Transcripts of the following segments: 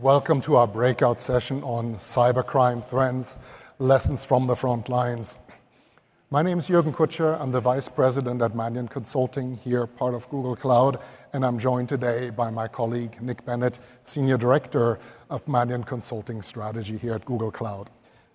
Welcome to our breakout session on cybercrime trends, lessons from the front lines. My name is Jurgen Kutscher. I'm the Vice President at Mandiant Consulting, here part of Google Cloud, and I'm joined today by my colleague Nick Bennett, Senior Director of Mandiant Consulting Strategy here at Google Cloud.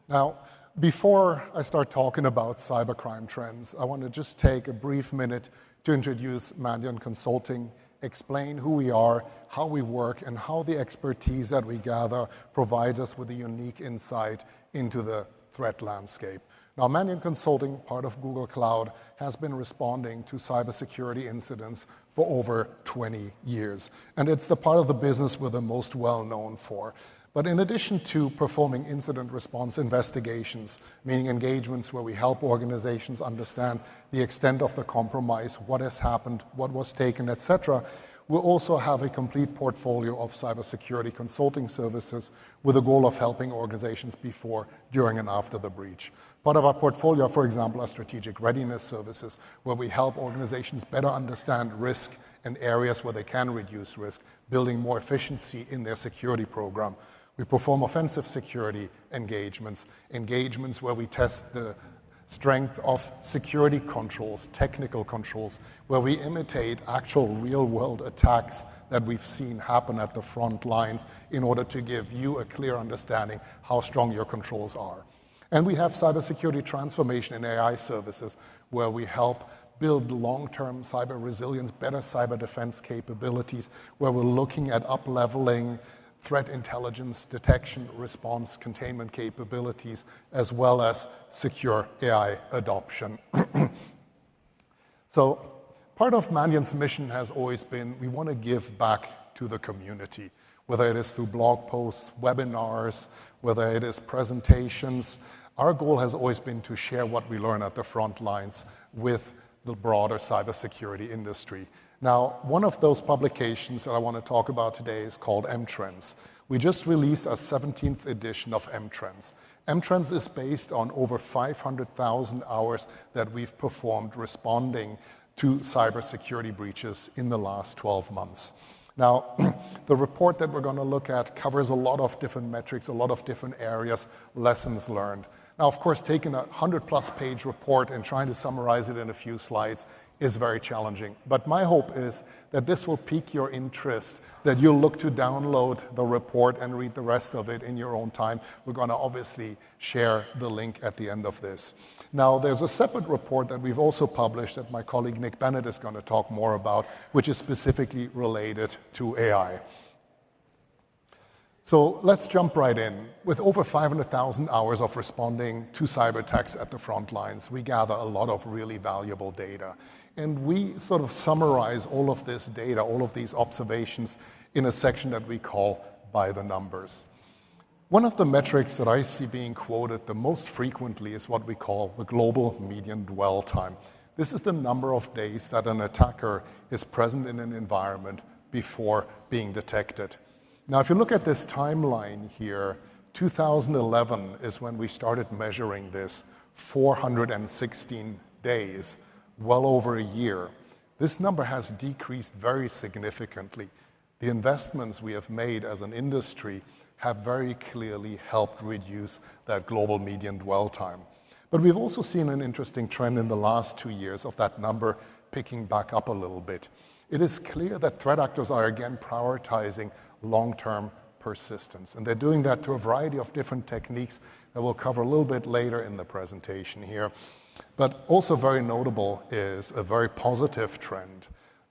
Now, before I start talking about cybercrime trends, I want to just take a brief minute to introduce Mandiant Consulting, explain who we are, how we work, and how the expertise that we gather provides us with a unique insight into the threat landscape. Now, Mandiant Consulting, part of Google Cloud, has been responding to cybersecurity incidents for over 20 years. And it's the part of the business we're the most well known for. But in addition to performing incident response investigations, meaning engagements where we help organizations understand the extent of the compromise, what has happened, what was taken, etc., we also have a complete portfolio of cybersecurity consulting services with the goal of helping organizations before, during, and after the breach. Part of our portfolio, for example, are strategic readiness services, where we help organizations better understand risk and areas where they can reduce risk, building more efficiency in their security program. We perform offensive security engagements where we test the strength of security controls, technical controls, where we imitate actual real-world attacks that we've seen happen at the front lines in order to give you a clear understanding how strong your controls are. And we have cybersecurity transformation and AI services, where we help build long-term cyber resilience, better cyber defense capabilities, where we're looking at up-leveling threat intelligence, detection, response, containment capabilities, as well as secure AI adoption. So part of Mandiant's mission has always been we want to give back to the community, whether it is through blog posts, webinars, whether it is presentations. Our goal has always been to share what we learn at the front lines with the broader cybersecurity industry. Now, one of those publications that I want to talk about today is called M-Trends. We just released our 17th edition of M-Trends. M-Trends is based on over 500,000 hours that we've performed responding to cybersecurity breaches in the last 12 months. Now, the report that we're going to look at covers a lot of different metrics, a lot of different areas, lessons learned. Now, of course, taking a 100-plus page report and trying to summarize it in a few slides is very challenging. But my hope is that this will pique your interest, that you'll look to download the report and read the rest of it in your own time. We're going to obviously share the link at the end of this. Now, there's a separate report that we've also published that my colleague Nick Bennett is going to talk more about, which is specifically related to AI. So let's jump right in. With over 500,000 hours of responding to cyber attacks at the front lines, we gather a lot of really valuable data. And we sort of summarize all of this data, all of these observations in a section that we call By the Numbers. One of the metrics that I see being quoted the most frequently is what we call the global median dwell time. This is the number of days that an attacker is present in an environment before being detected. Now, if you look at this timeline here, 2011 is when we started measuring this, 416 days, well over a year. This number has decreased very significantly. The investments we have made as an industry have very clearly helped reduce that global median dwell time. But we've also seen an interesting trend in the last 2 years of that number picking back up a little bit. It is clear that threat actors are again prioritizing long-term persistence. And they're doing that through a variety of different techniques that we'll cover a little bit later in the presentation here. But also very notable is a very positive trend.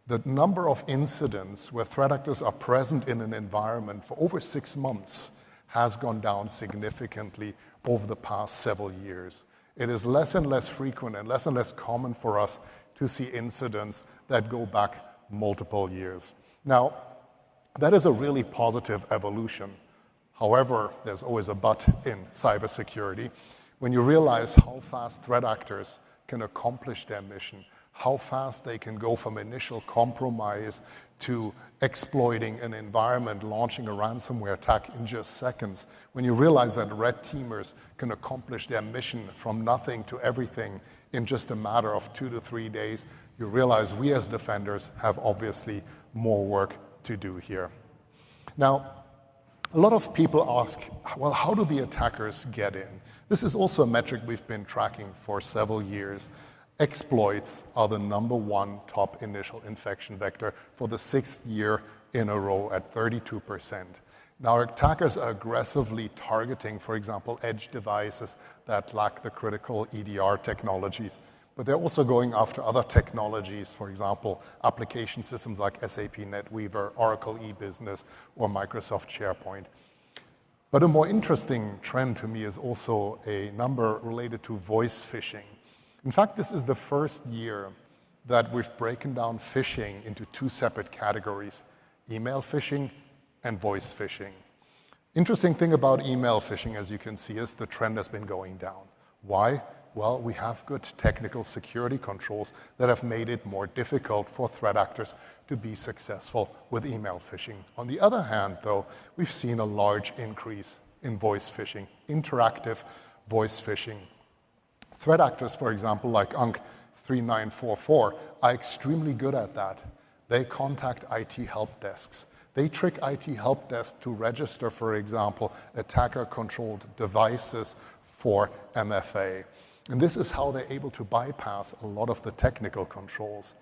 The number of incidents where threat actors are present in an environment for over 6 months has gone down significantly over the past several years. It is less and less frequent and less common for us to see incidents that go back multiple years. Now, that is a really positive evolution. However, there's always a but in cybersecurity. When you realize how fast threat actors can accomplish their mission, how fast they can go from initial compromise to exploiting an environment, launching a ransomware attack in just seconds, when you realize that red teamers can accomplish their mission from nothing to everything in just a matter of 2 to 3 days, you realize we as defenders have obviously more work to do here. Now, A lot of people ask, well, how do the attackers get in? This is also a metric we've been tracking for several years. Exploits are the #1 top initial infection vector for the 6th year in a row at 32%. Now, attackers are aggressively targeting, for example, edge devices that lack the critical EDR technologies, but they're also going after other technologies, for example, application systems like SAP NetWeaver, Oracle E-Business, or Microsoft SharePoint. But a more interesting trend to me is also a number related to voice phishing. In fact, this is the first year that we've broken down phishing into 2 separate categories: email phishing and voice phishing. Interesting thing about email phishing, as you can see, is the trend has been going down. Why? Well, we have good technical security controls that have made it more difficult for threat actors to be successful with email phishing. On the other hand, though, we've seen a large increase in voice phishing, interactive voice phishing. Threat actors, for example, like UNC3944, are extremely good at that. They contact IT help desks. They trick IT help desk to register, for example, attacker-controlled devices for MFA. And this is how they're able to bypass a lot of the technical controls.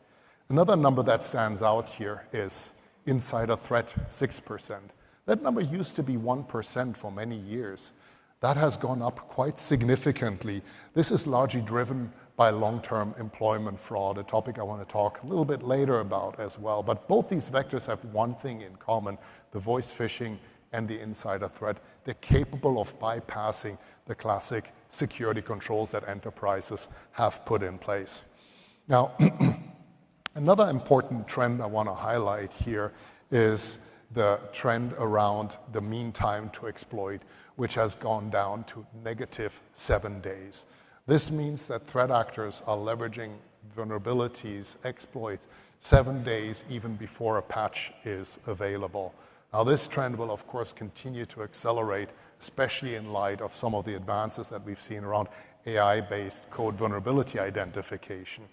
Another number that stands out here is insider threat, 6%. That number used to be 1% for many years. That has gone up quite significantly. This is largely driven by long-term employment fraud, a topic I want to talk a little bit later about as well. But both these vectors have one thing in common: the voice phishing and the insider threat. They're capable of bypassing the classic security controls that enterprises have put in place. Now, another important trend I want to highlight here is the trend around the mean time to exploit, which has gone down to -7 days. This means that threat actors are leveraging vulnerabilities, exploits, 7 days even before a patch is available. Now, this trend will, of course, continue to accelerate, especially in light of some of the advances that we've seen around AI-based code vulnerability identification.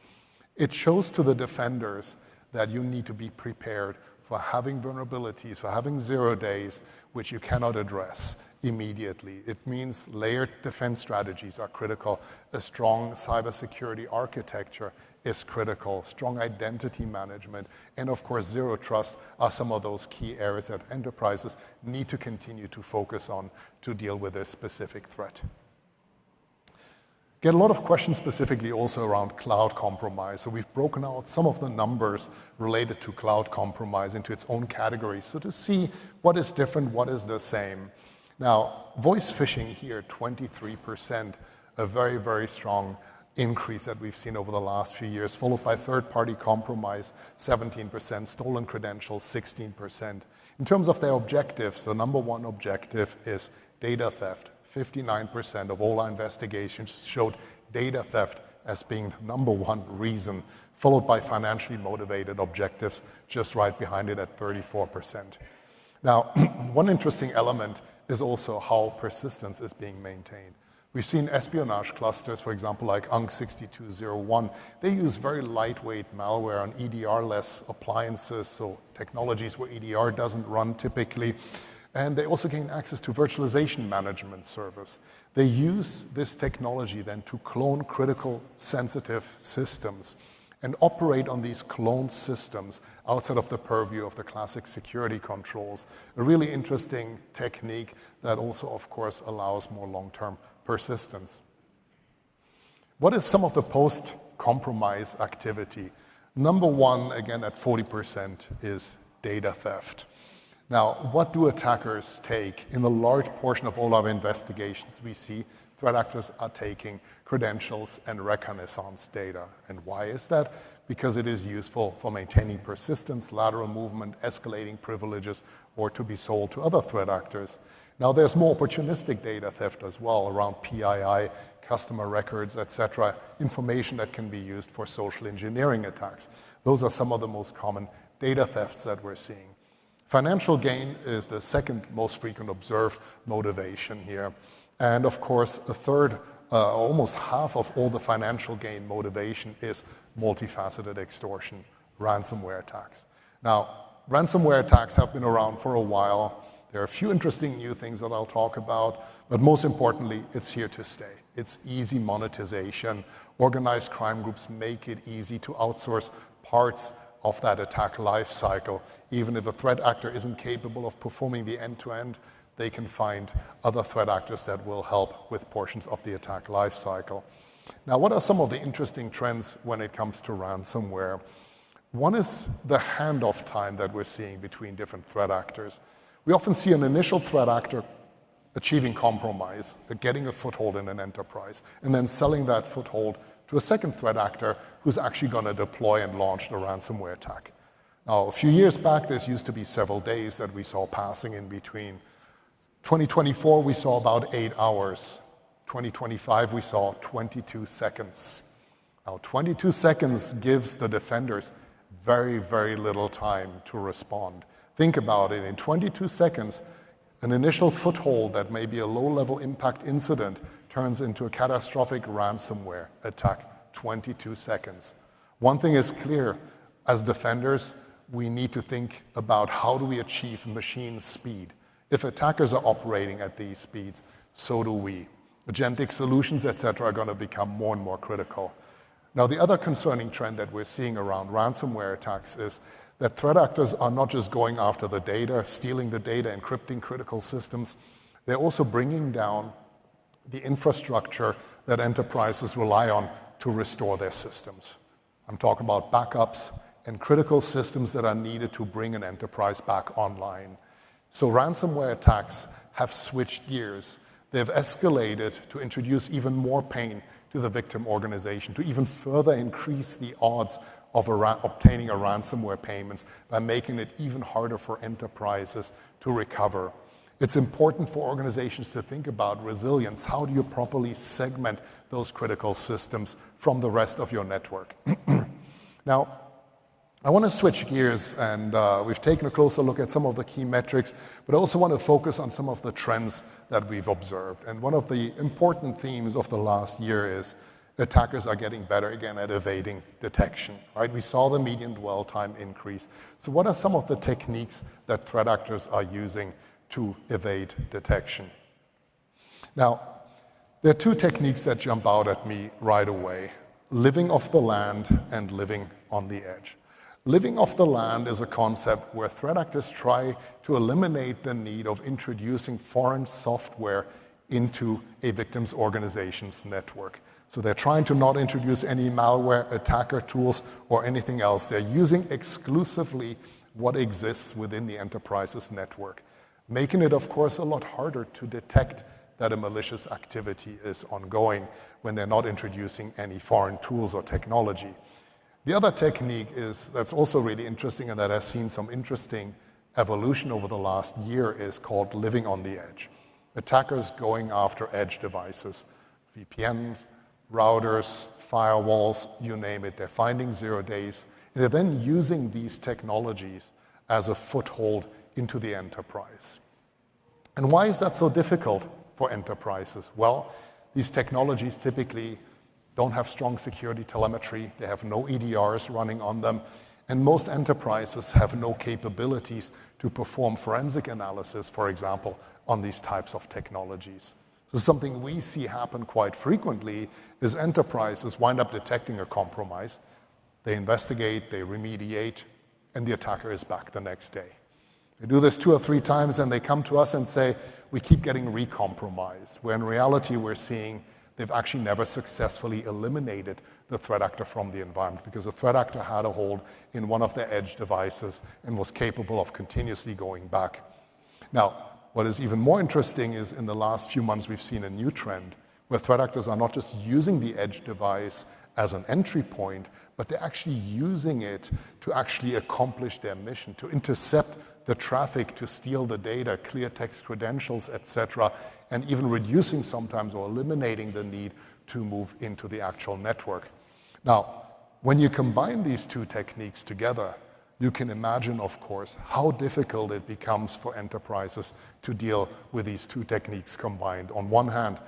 It shows to the defenders that you need to be prepared for having vulnerabilities, for having 0 days, which you cannot address immediately. It means layered defense strategies are critical. A strong cybersecurity architecture is critical. Strong identity management, and of course, zero trust are some of those key areas that enterprises need to continue to focus on to deal with this specific threat. Get a lot of questions specifically also around cloud compromise. So we've broken out some of the numbers related to cloud compromise into its own categories. So to see what is different, what is the same. Now, voice phishing here, 23%, a very, very strong increase that we've seen over the last few years, followed by third-party compromise, 17%, stolen credentials, 16%. In terms of their objectives, the #1 objective is data theft. 59% of all our investigations showed data theft as being the #1 reason, followed by financially motivated objectives, just right behind it at 34%. Now, one interesting element is also how persistence is being maintained. We've seen espionage clusters, for example, like UNC6201. They use very lightweight malware on EDR-less appliances, so technologies where EDR doesn't run typically. And they also gain access to virtualization management service. They use this technology then to clone critical sensitive systems and operate on these cloned systems outside of the purview of the classic security controls. A really interesting technique that also, of course, allows more long-term persistence. What is some of the post-compromise activity? #1, again, at 40%, is data theft. Now, what do attackers take? In a large portion of all our investigations, we see threat actors are taking credentials and reconnaissance data. And why is that? Because it is useful for maintaining persistence, lateral movement, escalating privileges, or to be sold to other threat actors. Now, there's more opportunistic data theft as well around PII, customer records, etc., information that can be used for social engineering attacks. Those are some of the most common data thefts that we're seeing. Financial gain is the second most frequent observed motivation here. And of course, a third, almost half of all the financial gain motivation is multifaceted extortion, ransomware attacks. Now, ransomware attacks have been around for a while. There are a few interesting new things that I'll talk about, but most importantly, it's here to stay. It's easy monetization. Organized crime groups make it easy to outsource parts of that attack lifecycle. Even if a threat actor isn't capable of performing the end-to-end, they can find other threat actors that will help with portions of the attack lifecycle. Now, what are some of the interesting trends when it comes to ransomware? One is the handoff time that we're seeing between different threat actors. We often see an initial threat actor achieving compromise, getting a foothold in an enterprise, and then selling that foothold to a second threat actor who's actually going to deploy and launch the ransomware attack. Now, a few years back, this used to be several days that we saw passing in between. 2024, we saw about 8 hours. 2025, we saw 22 seconds. Now, 22 seconds gives the defenders very, very little time to respond. Think about it. In 22 seconds, an initial foothold that may be a low-level impact incident turns into a catastrophic ransomware attack. 22 seconds. One thing is clear. As defenders, we need to think about how do we achieve machine speed. If attackers are operating at these speeds, so do we. Agentic solutions, etc., are going to become more and more critical. Now, the other concerning trend that we're seeing around ransomware attacks is that threat actors are not just going after the data, stealing the data, encrypting critical systems. They're also bringing down the infrastructure that enterprises rely on to restore their systems. I'm talking about backups and critical systems that are needed to bring an enterprise back online. So ransomware attacks have switched gears. They've escalated to introduce even more pain to the victim organization, to even further increase the odds of obtaining a ransomware payment by making it even harder for enterprises to recover. It's important for organizations to think about resilience. How do you properly segment those critical systems from the rest of your network? Now, I want to switch gears, and we've taken a closer look at some of the key metrics, but I also want to focus on some of the trends that we've observed. And one of the important themes of the last year is attackers are getting better again at evading detection, right? We saw the median dwell time increase. So what are some of the techniques that threat actors are using to evade detection? Now, there are two techniques that jump out at me right away: living off the land and living on the edge. Living off the land is a concept where threat actors try to eliminate the need of introducing foreign software into a victim's organization's network. So they're trying to not introduce any malware, attacker tools, or anything else. They're using exclusively what exists within the enterprise's network, making it, of course, a lot harder to detect that a malicious activity is ongoing when they're not introducing any foreign tools or technology. The other technique that's also really interesting and that has seen some interesting evolution over the last year is called living on the edge. Attackers going after edge devices, VPNs, routers, firewalls, you name it. They're finding 0 days. They're then using these technologies as a foothold into the enterprise. And why is that so difficult for enterprises? Well, these technologies typically don't have strong security telemetry. They have no EDRs running on them. And most enterprises have no capabilities to perform forensic analysis, for example, on these types of technologies. So something we see happen quite frequently is enterprises wind up detecting a compromise. They investigate, they remediate, and the attacker is back the next day. They do this 2 or 3 times, and they come to us and say, we keep getting recompromised, where in reality we're seeing they've actually never successfully eliminated the threat actor from the environment because the threat actor had a hold in one of their edge devices and was capable of continuously going back. Now, what is even more interesting is in the last few months we've seen a new trend where threat actors are not just using the edge device as an entry point, but they're actually using it to actually accomplish their mission, to intercept the traffic, to steal the data, clear text credentials, etc., and even reducing sometimes or eliminating the need to move into the actual network. Now, when you combine these two techniques together, you can imagine, of course, how difficult it becomes for enterprises to deal with these two techniques combined. On one hand,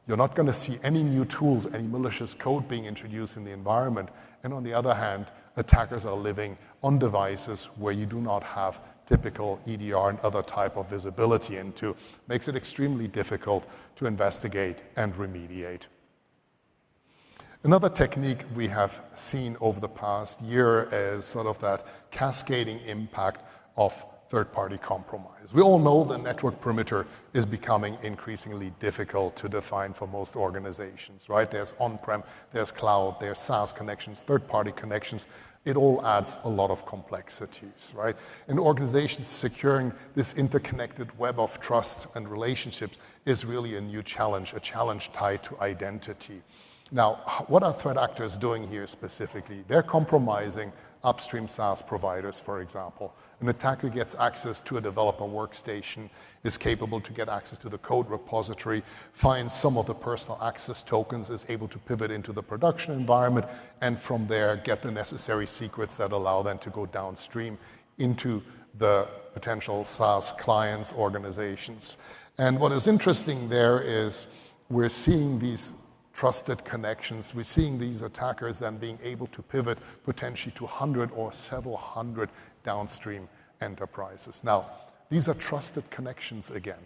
you're not going to see any new tools, any malicious code being introduced in the environment. And on the other hand, attackers are living on devices where you do not have typical EDR and other type of visibility into. Makes it extremely difficult to investigate and remediate. Another technique we have seen over the past year is sort of that cascading impact of third-party compromise. We all know the network perimeter is becoming increasingly difficult to define for most organizations, right? There's on-prem, there's cloud, there's SaaS connections, third-party connections. It all adds a lot of complexities, right? And organizations securing this interconnected web of trust and relationships is really a new challenge, a challenge tied to identity. Now, what are threat actors doing here specifically? They're compromising upstream SaaS providers, for example. An attacker gets access to a developer workstation, is capable to get access to the code repository, finds some of the personal access tokens, is able to pivot into the production environment, and from there get the necessary secrets that allow them to go downstream into the potential SaaS clients, organizations. And what is interesting there is we're seeing these trusted connections. We're seeing these attackers then being able to pivot potentially to 100 or several hundred downstream enterprises. Now, these are trusted connections again.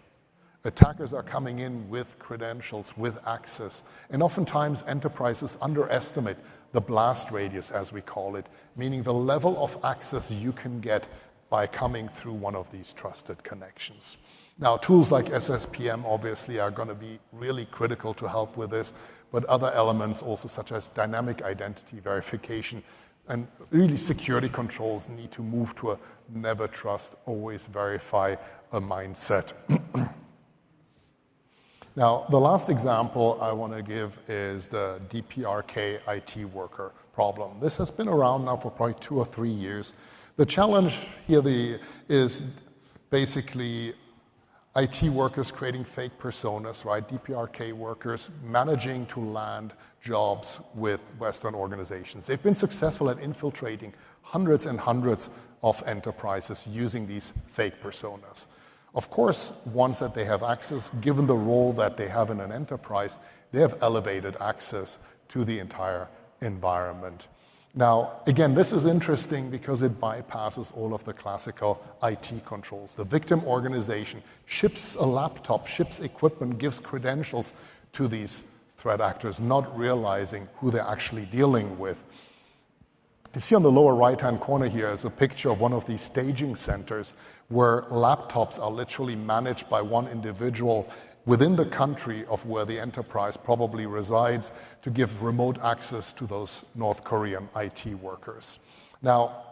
Attackers are coming in with credentials, with access, and oftentimes enterprises underestimate the blast radius, as we call it, meaning the level of access you can get by coming through one of these trusted connections. Now, tools like SSPM obviously are going to be really critical to help with this, but other elements also such as dynamic identity verification and really security controls need to move to a never trust, always verify a mindset. Now, the last example I want to give is the DPRK IT worker problem. This has been around now for probably 2 or 3 years. The challenge here is basically IT workers creating fake personas, right? DPRK workers managing to land jobs with Western organizations. They've been successful at infiltrating hundreds and hundreds of enterprises using these fake personas. Of course, once that they have access, given the role that they have in an enterprise, they have elevated access to the entire environment. Now, again, this is interesting because it bypasses all of the classical IT controls. The victim organization ships a laptop, ships equipment, gives credentials to these threat actors, not realizing who they're actually dealing with. You see on the lower right-hand corner here is a picture of one of these staging centers where laptops are literally managed by one individual within the country of where the enterprise probably resides to give remote access to those North Korean IT workers. Now,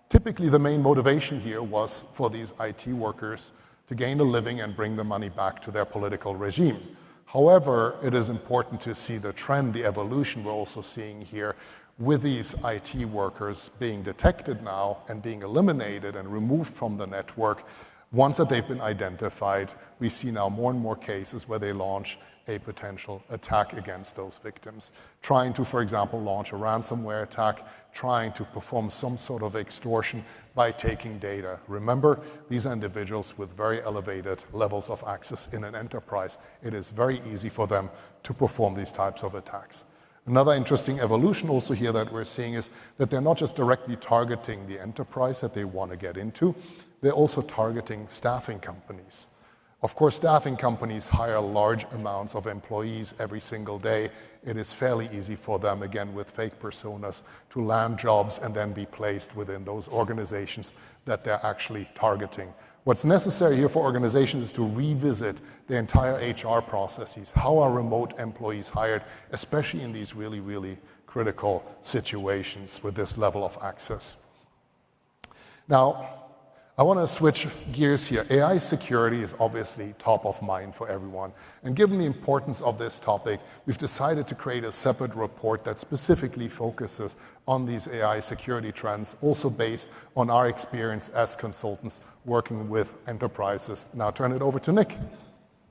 typically the main motivation here was for these IT workers to gain a living and bring the money back to their political regime. However, it is important to see the trend, the evolution we're also seeing here with these IT workers being detected now and being eliminated and removed from the network. Once that they've been identified, we see now more and more cases where they launch a potential attack against those victims, trying to, for example, launch a ransomware attack, trying to perform some sort of extortion by taking data. Remember, these are individuals with very elevated levels of access in an enterprise. It is very easy for them to perform these types of attacks. Another interesting evolution also here that we're seeing is that they're not just directly targeting the enterprise that they want to get into, they're also targeting staffing companies. Of course, staffing companies hire large amounts of employees every single day. It is fairly easy for them, again, with fake personas, to land jobs and then be placed within those organizations that they're actually targeting. What's necessary here for organizations is to revisit the entire HR processes. How are remote employees hired, especially in these really, really critical situations with this level of access? Now, I want to switch gears here. AI security is obviously top of mind for everyone. And given the importance of this topic, we've decided to create a separate report that specifically focuses on these AI security trends, also based on our experience as consultants working with enterprises. Now I'll turn it over to Nick.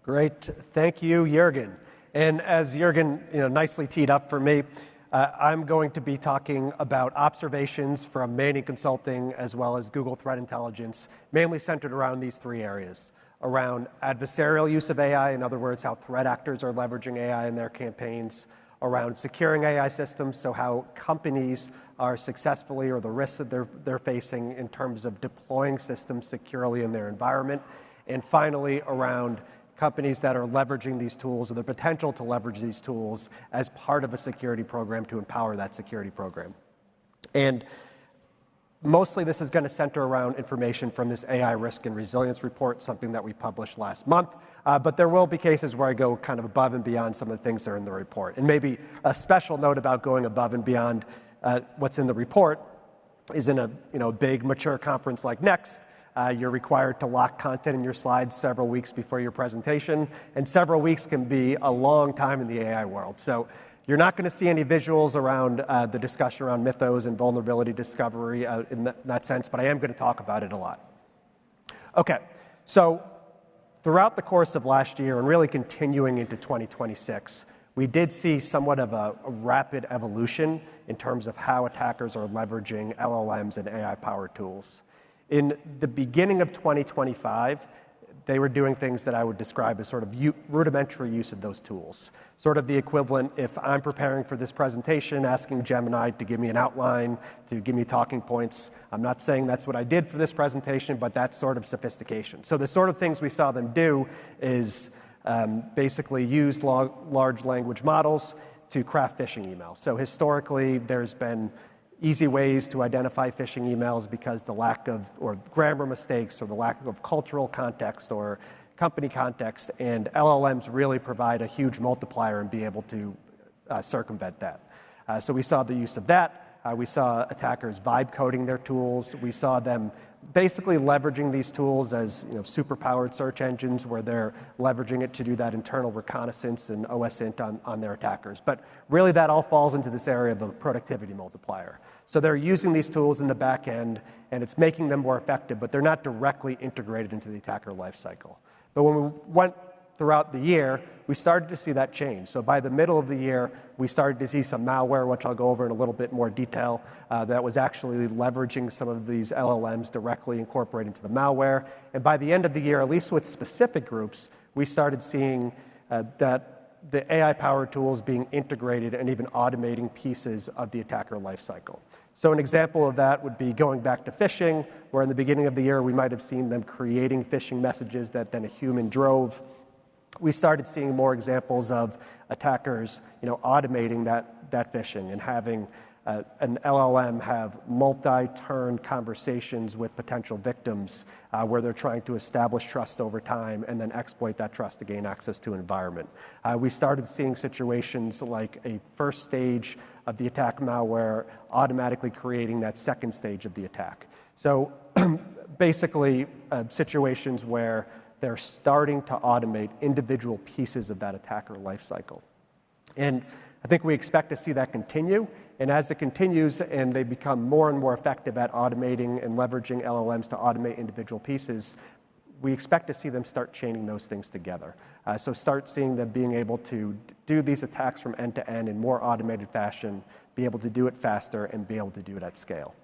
Great. Thank you, Jurgen. And as Jurgen nicely teed up for me, I'm going to be talking about observations from Mandiant Consulting as well as Google Threat Intelligence, mainly centered around these 3 areas. Around adversarial use of AI, in other words, how threat actors are leveraging AI in their campaigns. around securing AI systems, so how companies are successfully, or the risks that they're facing in terms of deploying systems securely in their environment, and finally around companies that are leveraging these tools or the potential to leverage these tools as part of a security program to empower that security program. And mostly this is going to center around information from this AI risk and resilience report, something that we published last month. But there will be cases where I go kind of above and beyond some of the things that are in the report. And maybe a special note about going above and beyond what's in the report is in a big, mature conference like Next, you're required to lock content in your slides several weeks before your presentation. And several weeks can be a long time in the AI world. So you're not going to see any visuals around the discussion around mythos and vulnerability discovery in that sense, but I am going to talk about it a lot. Okay, so throughout the course of last year and really continuing into 2026, we did see somewhat of a rapid evolution in terms of how attackers are leveraging LLMs and AI-powered tools. In the beginning of 2025, they were doing things that I would describe as sort of rudimentary use of those tools. Sort of the equivalent, if I'm preparing for this presentation, asking Gemini to give me an outline, to give me talking points. I'm not saying that's what I did for this presentation, but that's sort of sophistication. So the sort of things we saw them do is basically use large language models to craft phishing emails. So historically, there's been easy ways to identify phishing emails because the lack of, or grammar mistakes, or the lack of cultural context or company context, and LLMs really provide a huge multiplier and be able to circumvent that. So we saw the use of that. We saw attackers vibe coding their tools. We saw them basically leveraging these tools as super-powered search engines where they're leveraging it to do that internal reconnaissance and OSINT on their attackers. But really that all falls into this area of the productivity multiplier. So they're using these tools in the back end and it's making them more effective, but they're not directly integrated into the attacker lifecycle. But when we went throughout the year, we started to see that change. So by the middle of the year, we started to see some malware, which I'll go over in a little bit more detail, that was actually leveraging some of these LLMs directly incorporated into the malware. And by the end of the year, at least with specific groups, we started seeing that the AI-powered tools being integrated and even automating pieces of the attacker lifecycle. So an example of that would be going back to phishing, where in the beginning of the year, we might have seen them creating phishing messages that then a human drove. We started seeing more examples of attackers, automating that phishing and having an LLM have multi-turn conversations with potential victims where they're trying to establish trust over time and then exploit that trust to gain access to an environment. We started seeing situations like a first stage of the attack malware automatically creating that second stage of the attack. So basically situations where they're starting to automate individual pieces of that attacker lifecycle. And I think we expect to see that continue. And as it continues and they become more and more effective at automating and leveraging LLMs to automate individual pieces, we expect to see them start chaining those things together. So start seeing them being able to do these attacks from end to end in more automated fashion, be able to do it faster, and be able to do it at scale.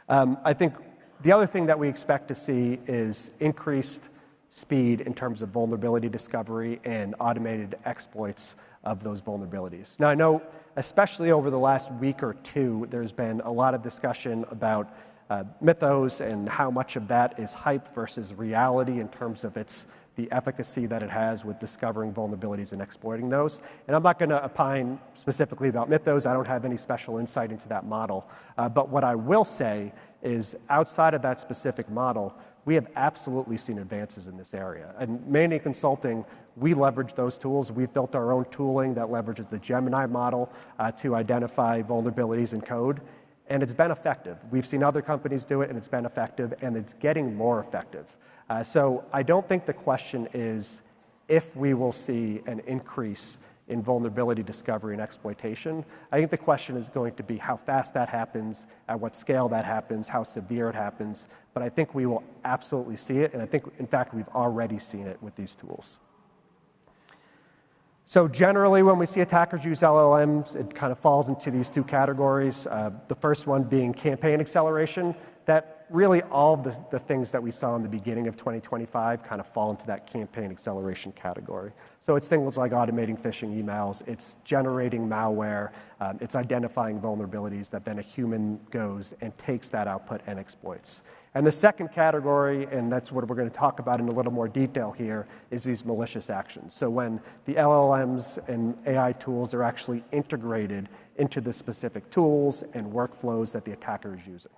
I think the other thing that we expect to see is increased speed in terms of vulnerability discovery and automated exploits of those vulnerabilities. Now, I know, especially over the last week or two, there's been a lot of discussion about mythos and how much of that is hype versus reality in terms of the efficacy that it has with discovering vulnerabilities and exploiting those. And I'm not going to opine specifically about mythos. I don't have any special insight into that model. But what I will say is outside of that specific model, we have absolutely seen advances in this area. And Mandiant Consulting, we leverage those tools. We've built our own tooling that leverages the Gemini model to identify vulnerabilities in code. And it's been effective. We've seen other companies do it, and it's been effective, and it's getting more effective. So I don't think the question is if we will see an increase in vulnerability discovery and exploitation. I think the question is going to be how fast that happens, at what scale that happens, how severe it happens. But I think we will absolutely see it, and I think, in fact, we've already seen it with these tools. So generally, when we see attackers use LLMs, it kind of falls into these two categories. The first one being campaign acceleration. That really all the things that we saw in the beginning of 2025 kind of fall into that campaign acceleration category. So it's things like automating phishing emails, it's generating malware, it's identifying vulnerabilities that then a human goes and takes that output and exploits. And the second category, and that's what we're going to talk about in a little more detail here, is these malicious actions. So when the LLMs and AI tools are actually integrated into the specific tools and workflows that the attacker is using.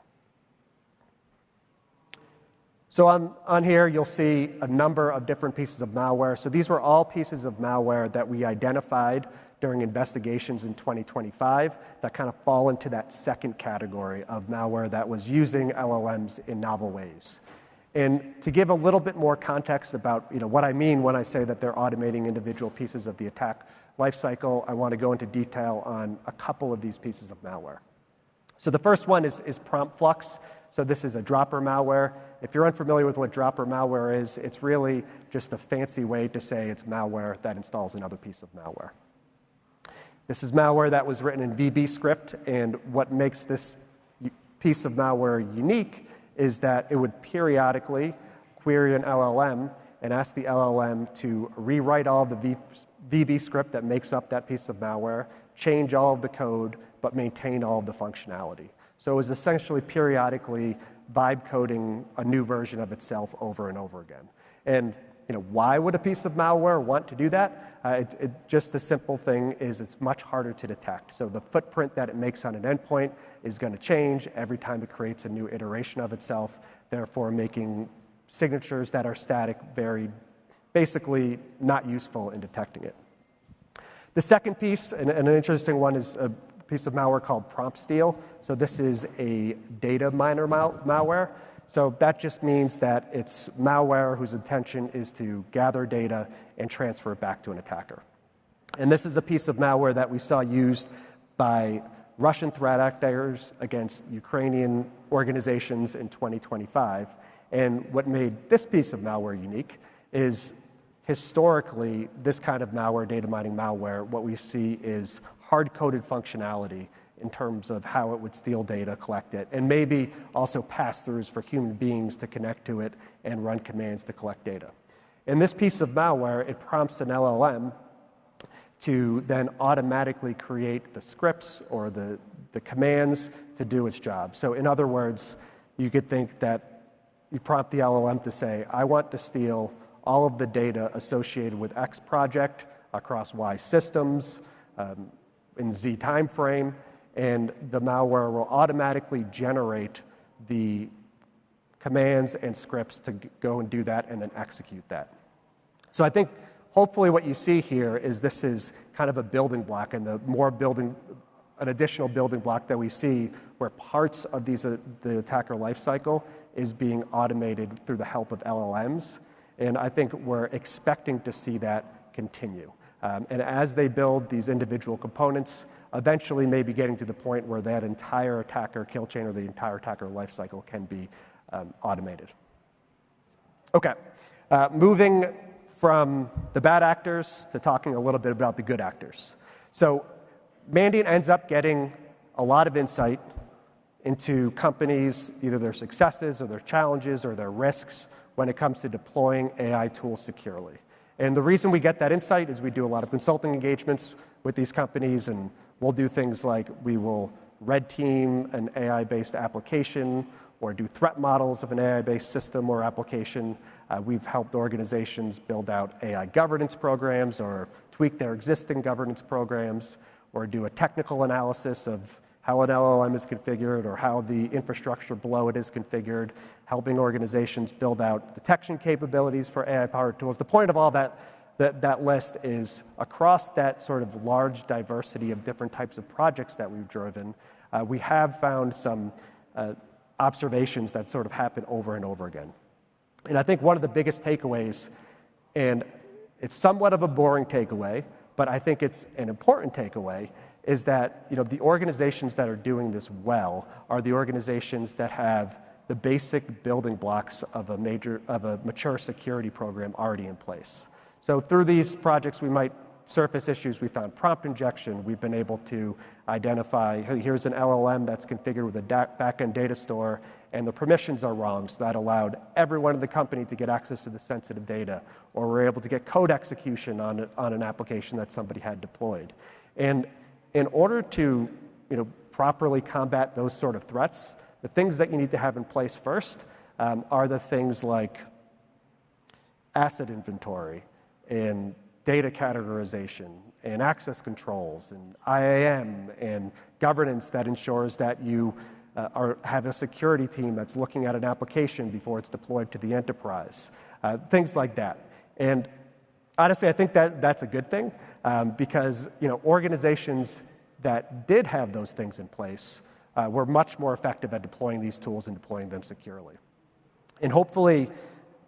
So on here, you'll see a number of different pieces of malware. So these were all pieces of malware that we identified during investigations in 2025 that kind of fall into that second category of malware that was using LLMs in novel ways. And to give a little bit more context about what I mean when I say that they're automating individual pieces of the attack lifecycle, I want to go into detail on a couple of these pieces of malware. So the first one is prompt flux. So this is a dropper malware. If you're unfamiliar with what dropper malware is, it's really just a fancy way to say it's malware that installs another piece of malware. This is malware that was written in VB script, and what makes this piece of malware unique is that it would periodically query an LLM and ask the LLM to rewrite all of the VB script that makes up that piece of malware, change all of the code, but maintain all of the functionality. So it was essentially periodically vibe coding a new version of itself over and over again. And why would a piece of malware want to do that? Just the simple thing is it's much harder to detect. So the footprint that it makes on an endpoint is going to change every time it creates a new iteration of itself, therefore making signatures that are static very basically not useful in detecting it. The second piece, and an interesting one, is a piece of malware called prompt steal. So this is a data miner malware. So that just means that it's malware whose intention is to gather data and transfer it back to an attacker. And this is a piece of malware that we saw used by Russian threat actors against Ukrainian organizations in 2025. And what made this piece of malware unique is historically, this kind of malware, data mining malware, what we see is hard-coded functionality in terms of how it would steal data, collect it, and maybe also pass-throughs for human beings to connect to it and run commands to collect data. In this piece of malware, it prompts an LLM to then automatically create the scripts or the commands to do its job. So in other words, you could think that you prompt the LLM to say, I want to steal all of the data associated with X project across Y systems in Z time frame, and the malware will automatically generate the commands and scripts to go and do that and then execute that. So I think hopefully what you see here is this is kind of a building block, and an additional building block that we see where parts of the attacker lifecycle is being automated through the help of LLMs. And I think we're expecting to see that continue. And as they build these individual components, eventually maybe getting to the point where that entire attacker kill chain or the entire attacker lifecycle can be automated. Okay, moving from the bad actors to talking a little bit about the good actors. So Mandiant ends up getting a lot of insight into companies, either their successes or their challenges or their risks when it comes to deploying AI tools securely. And the reason we get that insight is we do a lot of consulting engagements with these companies, and we'll do things like we will red team an AI-based application or do threat models of an AI-based system or application. We've helped organizations build out AI governance programs or tweak their existing governance programs or do a technical analysis of how an LLM is configured or how the infrastructure below it is configured, helping organizations build out detection capabilities for AI-powered tools. The point of all that list is across that sort of large diversity of different types of projects that we've driven, we have found some observations that sort of happen over and over again. And I think one of the biggest takeaways, and it's somewhat of a boring takeaway, but I think it's an important takeaway, is that the organizations that are doing this well are the organizations that have the basic building blocks of a mature security program already in place. So through these projects, we might surface issues. We found prompt injection. We've been able to identify, here's an LLM that's configured with a backend data store, and the permissions are wrong, so that allowed everyone in the company to get access to the sensitive data, or we're able to get code execution on an application that somebody had deployed. And in order to properly combat those sort of threats, the things that you need to have in place first are the things like asset inventory and data categorization and access controls and IAM and governance that ensures that you have a security team that's looking at an application before it's deployed to the enterprise, things like that. And honestly, I think that that's a good thing because organizations that did have those things in place were much more effective at deploying these tools and deploying them securely. And hopefully,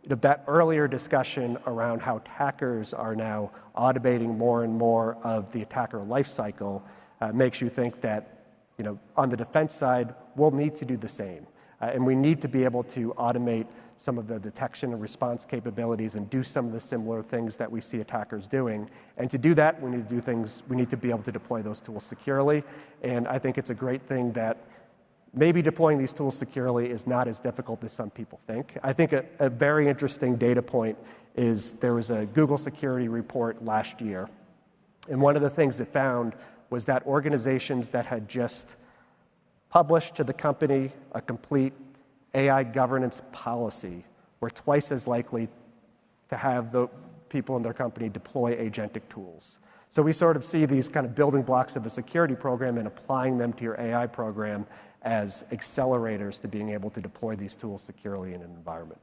that earlier discussion around how attackers are now automating more and more of the attacker lifecycle makes you think that, on the defense side, we'll need to do the same. And we need to be able to automate some of the detection and response capabilities and do some of the similar things that we see attackers doing. And to do that, we need to be able to deploy those tools securely. And I think it's a great thing that maybe deploying these tools securely is not as difficult as some people think. I think a very interesting data point is there was a Google security report last year, and one of the things it found was that organizations that had just published to the company a complete AI governance policy were twice as likely to have the people in their company deploy agentic tools. So we sort of see these kind of building blocks of a security program and applying them to your AI program as accelerators to being able to deploy these tools securely in an environment.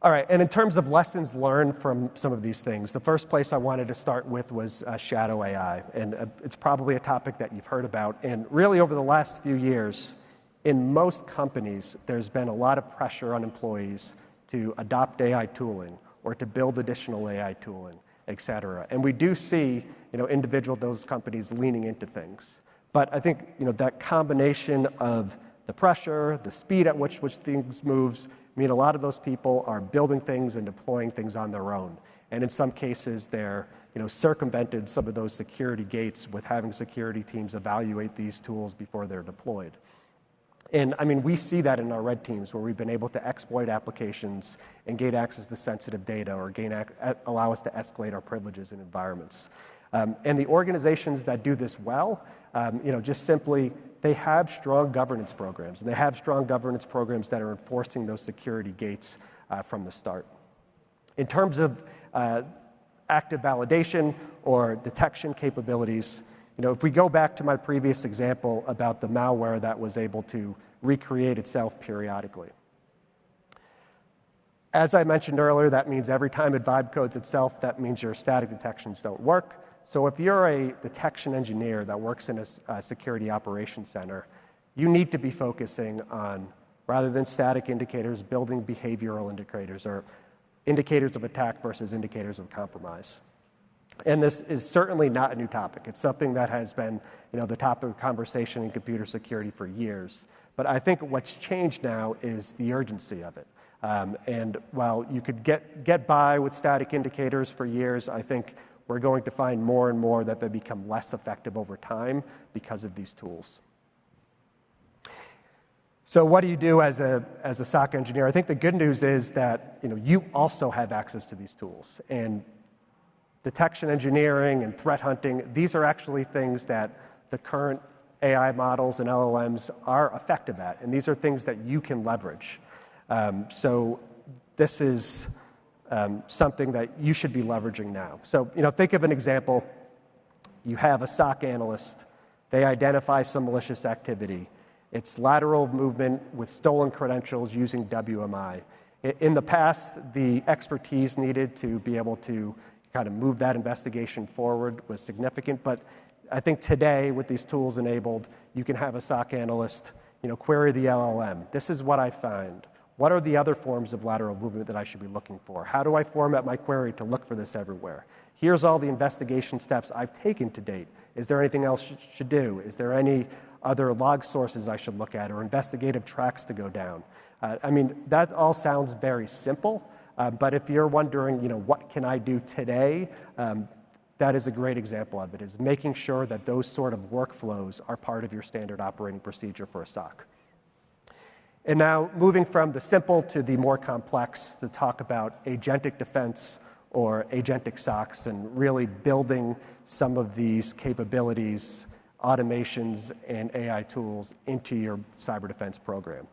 All right, and in terms of lessons learned from some of these things, the first place I wanted to start with was shadow AI. And it's probably a topic that you've heard about. And really over the last few years, in most companies, there's been a lot of pressure on employees to adopt AI tooling or to build additional AI tooling, et cetera. And we do see those companies leaning into things. But I think that combination of the pressure, the speed at which things moves, mean a lot of those people are building things and deploying things on their own. And in some cases, they're circumvented some of those security gates with having security teams evaluate these tools before they're deployed. And I mean, we see that in our red teams where we've been able to exploit applications and gain access to sensitive data or allow us to escalate our privileges in environments. And the organizations that do this well, just simply, they have strong governance programs. And they have strong governance programs that are enforcing those security gates from the start. In terms of active validation or detection capabilities, if we go back to my previous example about the malware that was able to recreate itself periodically. As I mentioned earlier, that means every time it vibe codes itself, that means your static detections don't work. So if you're a detection engineer that works in a security operations center, you need to be focusing on, rather than static indicators, building behavioral indicators or indicators of attack versus indicators of compromise. And this is certainly not a new topic. It's something that has been the topic of conversation in computer security for years. But I think what's changed now is the urgency of it. And while you could get by with static indicators for years, I think we're going to find more and more that they become less effective over time because of these tools. So what do you do as a SOC engineer? I think the good news is that you also have access to these tools. And detection engineering and threat hunting, these are actually things that the current AI models and LLMs are effective at. And these are things that you can leverage. So this is something that you should be leveraging now. So, think of an example. You have a SOC analyst. They identify some malicious activity. It's lateral movement with stolen credentials using WMI. In the past, the expertise needed to be able to kind of move that investigation forward was significant. But I think today, with these tools enabled, you can have a SOC analyst, query the LLM. This is what I find. What are the other forms of lateral movement that I should be looking for? How do I format my query to look for this everywhere? Here's all the investigation steps I've taken to date. Is there anything else you should do? Is there any other log sources I should look at or investigative tracks to go down? That all sounds very simple, But if you're wondering, what can I do today, that is a great example of it, is making sure that those sort of workflows are part of your standard operating procedure for a SOC. And now moving from the simple to the more complex to talk about agentic defense or agentic SOCs and really building some of these capabilities, automations, and AI tools into your cyber defense program.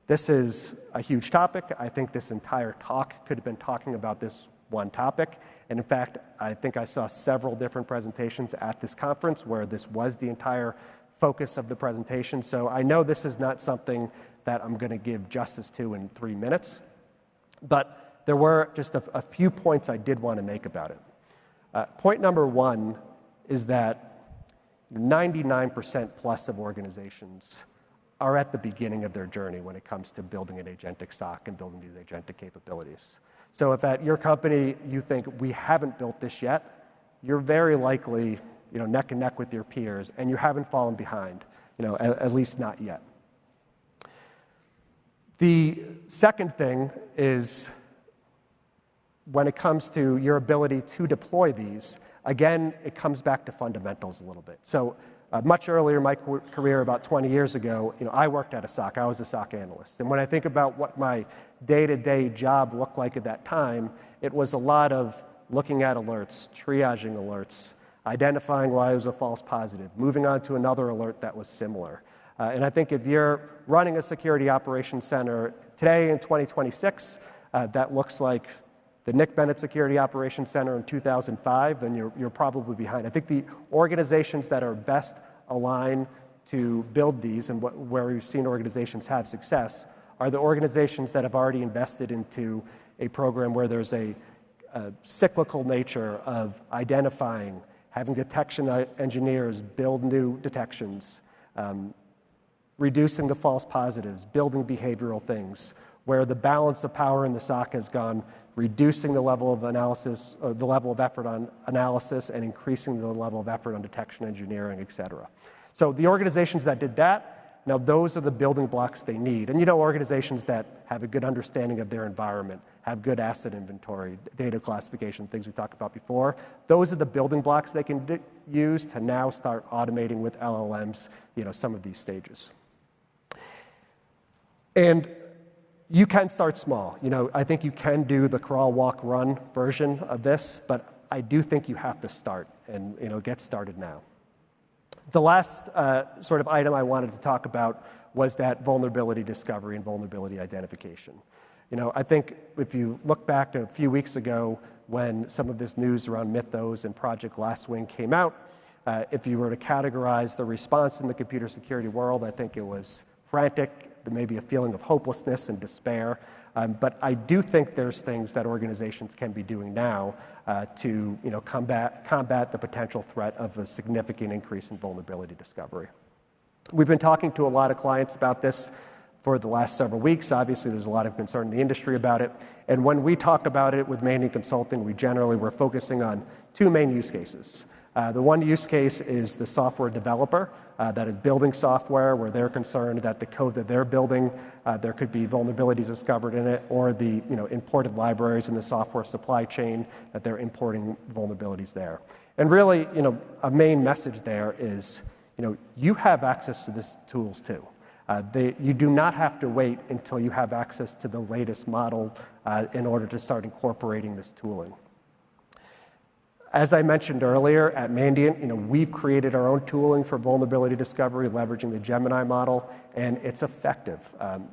This is a huge topic. I think this entire talk could have been talking about this one topic. And in fact, I think I saw several different presentations at this conference where this was the entire focus of the presentation. So I know this is not something that I'm going to give justice to in 3 minutes, but there were just a few points I did want to make about it. Point number one is that 99% plus of organizations are at the beginning of their journey when it comes to building an agentic SOC and building these agentic capabilities. So if at your company you think we haven't built this yet, you're very likely neck and neck with your peers, and you haven't fallen behind, at least not yet. The second thing is when it comes to your ability to deploy these, again, it comes back to fundamentals a little bit. So much earlier in my career, about 20 years ago, I worked at a SOC. I was a SOC analyst. And when I think about what my day-to-day job looked like at that time, it was a lot of looking at alerts, triaging alerts, identifying why it was a false positive, moving on to another alert that was similar. And I think if you're running a security operations center today in 2026, that looks like the Nick Bennett Security Operations Center in 2005, then you're probably behind. I think the organizations that are best aligned to build these and where we've seen organizations have success are the organizations that have already invested into a program where there's a cyclical nature of identifying, having detection engineers build new detections, reducing the false positives, building behavioral things, where the balance of power in the SOC has gone, reducing the level of analysis, or the level of effort on analysis, and increasing the level of effort on detection engineering, et cetera. So the organizations that did that, now those are the building blocks they need. And organizations that have a good understanding of their environment, have good asset inventory, data classification, things we talked about before, those are the building blocks they can use to now start automating with LLMs, some of these stages. And you can start small. I think you can do the crawl, walk, run version of this, but I do think you have to start and get started now. The last sort of item I wanted to talk about was that vulnerability discovery and vulnerability identification. I think if you look back a few weeks ago when some of this news around Mythos and Project Glasswing came out, if you were to categorize the response in the computer security world, I think it was frantic. There may be a feeling of hopelessness and despair, but I do think there's things that organizations can be doing now to combat the potential threat of a significant increase in vulnerability discovery. We've been talking to a lot of clients about this for the last several weeks. Obviously, there's a lot of concern in the industry about it. And when we talk about it with Mandiant Consulting, we're focusing on two main use cases. The one use case is the software developer that is building software where they're concerned that the code that they're building, there could be vulnerabilities discovered in it, or the imported libraries in the software supply chain that they're importing vulnerabilities there. And really, a main message there is, you have access to these tools too. You do not have to wait until you have access to the latest model in order to start incorporating this tooling. As I mentioned earlier, at Mandiant, we've created our own tooling for vulnerability discovery, leveraging the Gemini model, and it's effective.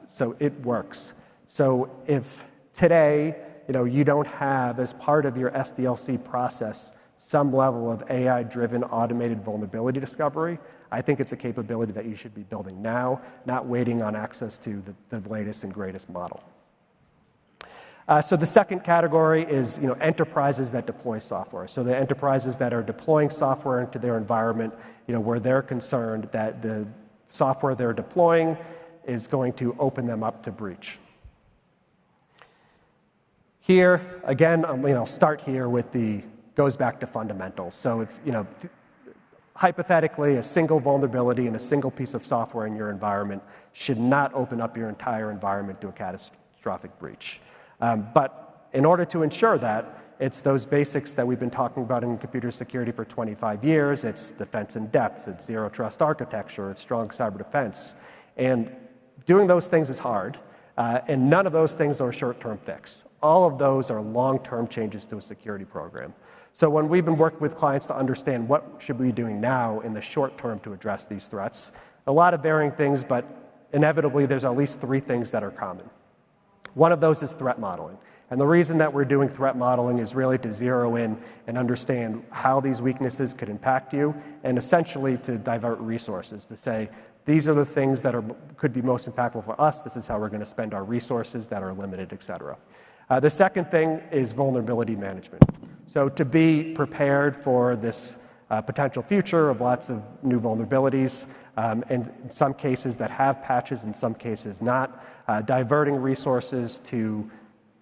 So it works. So if today, you don't have, as part of your SDLC process, some level of AI-driven automated vulnerability discovery, I think it's a capability that you should be building now, not waiting on access to the latest and greatest model. So the second category is enterprises that deploy software. So the enterprises that are deploying software into their environment, where they're concerned that the software they're deploying is going to open them up to breach. Here, again, I'll start here with goes back to fundamentals. So if, hypothetically, a single vulnerability in a single piece of software in your environment should not open up your entire environment to a catastrophic breach. But in order to ensure that, it's those basics that we've been talking about in computer security for 25 years. It's defense in depth, it's zero trust architecture, it's strong cyber defense. And doing those things is hard, and none of those things are a short-term fix. All of those are long-term changes to a security program. So when we've been working with clients to understand what should we be doing now in the short term to address these threats, a lot of varying things, but inevitably there's at least 3 things that are common. One of those is threat modeling. And the reason that we're doing threat modeling is really to zero in and understand how these weaknesses could impact you, and essentially to divert resources, to say, these are the things that could be most impactful for us, this is how we're going to spend our resources that are limited, et cetera. The second thing is vulnerability management. So to be prepared for this potential future of lots of new vulnerabilities, and in some cases that have patches, in some cases not, diverting resources to,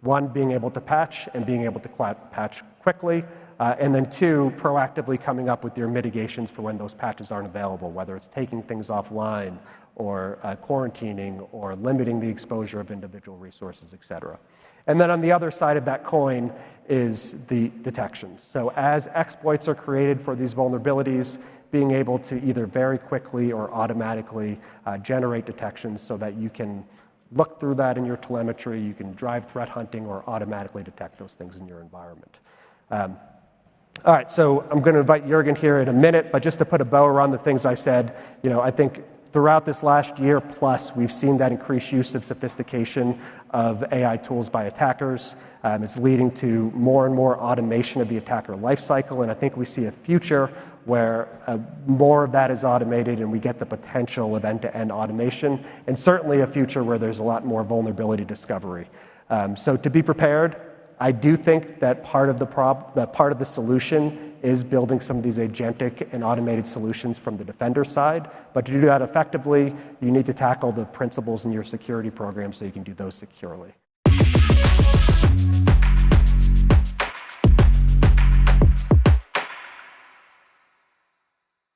1, being able to patch and being able to patch quickly, and then 2, proactively coming up with your mitigations for when those patches aren't available, whether it's taking things offline or quarantining or limiting the exposure of individual resources, et cetera. And then on the other side of that coin is the detections. So as exploits are created for these vulnerabilities, being able to either very quickly or automatically generate detections so that you can look through that in your telemetry, you can drive threat hunting or automatically detect those things in your environment. All right, so I'm going to invite Jurgen here in a minute, but just to put a bow around the things I said, I think throughout this last year plus, we've seen that increased use of sophistication of AI tools by attackers. It's leading to more and more automation of the attacker lifecycle, and I think we see a future where more of that is automated and we get the potential of end-to-end automation, and certainly a future where there's a lot more vulnerability discovery. So to be prepared, I do think that part of the solution is building some of these agentic and automated solutions from the defender side. But to do that effectively, you need to tackle the principles in your security program so you can do those securely.